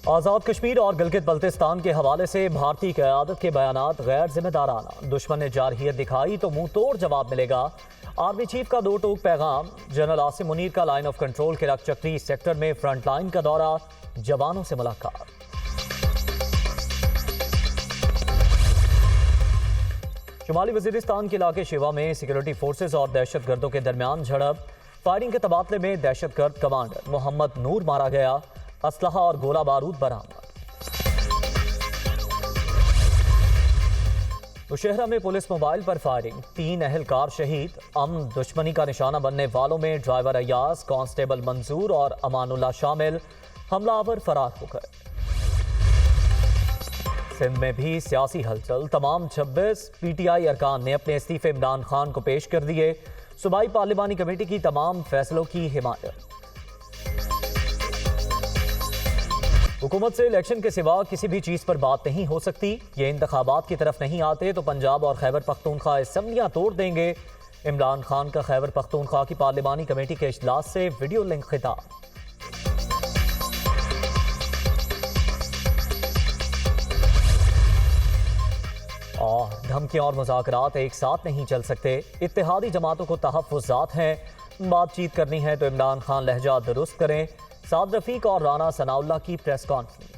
आज़ाद कश्मीर और गिलगित बल्तिस्तान के हवाले से भारतीय क़यादत के बयानात गैर जिम्मेदाराना। दुश्मन ने जारहियत दिखाई तो मुंह तोड़ जवाब मिलेगा। आर्मी चीफ का दो टूक पैगाम। जनरल आसिम मुनीर का लाइन ऑफ कंट्रोल के रकचक्री सेक्टर में फ्रंट लाइन का दौरा, जवानों से मुलाकात। शुमाली वजीरिस्तान के इलाके शिवा में सिक्योरिटी फोर्सेज और दहशतगर्दों के दरमियान झड़प। फायरिंग के तबादले में दहशतगर्द कमांडर मोहम्मद नूर मारा गया। असलहा और गोला बारूद बरामद। नौशहरा में पुलिस मोबाइल पर फायरिंग, 3 अहलकार शहीद। अमन दुश्मनी का निशाना बनने वालों में ड्राइवर अयाज, कांस्टेबल मंजूर और अमानुल्लाह शामिल। हमलावर फरार हो गए। सिंध में भी सियासी हलचल। तमाम 26 पीटीआई अरकान ने अपने इस्तीफे इमरान खान को पेश कर दिए। सूबाई पार्लिमानी कमेटी की तमाम फैसलों की हिमायत। हुकूमत से इलेक्शन के सिवा किसी भी चीज पर बात नहीं हो सकती। ये इंतखाबात की तरफ नहीं आते तो पंजाब और खैबर पख्तूनख्वा असम्बलियां तोड़ देंगे। इमरान खान का खैबर पख्तूनख्वा की पार्लिमानी कमेटी के इजलास से वीडियो लिंक खिताब। और धमकियां और मुज़ाकरात एक साथ नहीं चल सकते। इत्तेहादी जमातों को तहफ़्फ़ुज़ात हैं। बातचीत करनी है तो इमरान खान लहजा दुरुस्त करें। साद रफीक और राना सनाउल्लाह की प्रेस कॉन्फ्रेंस।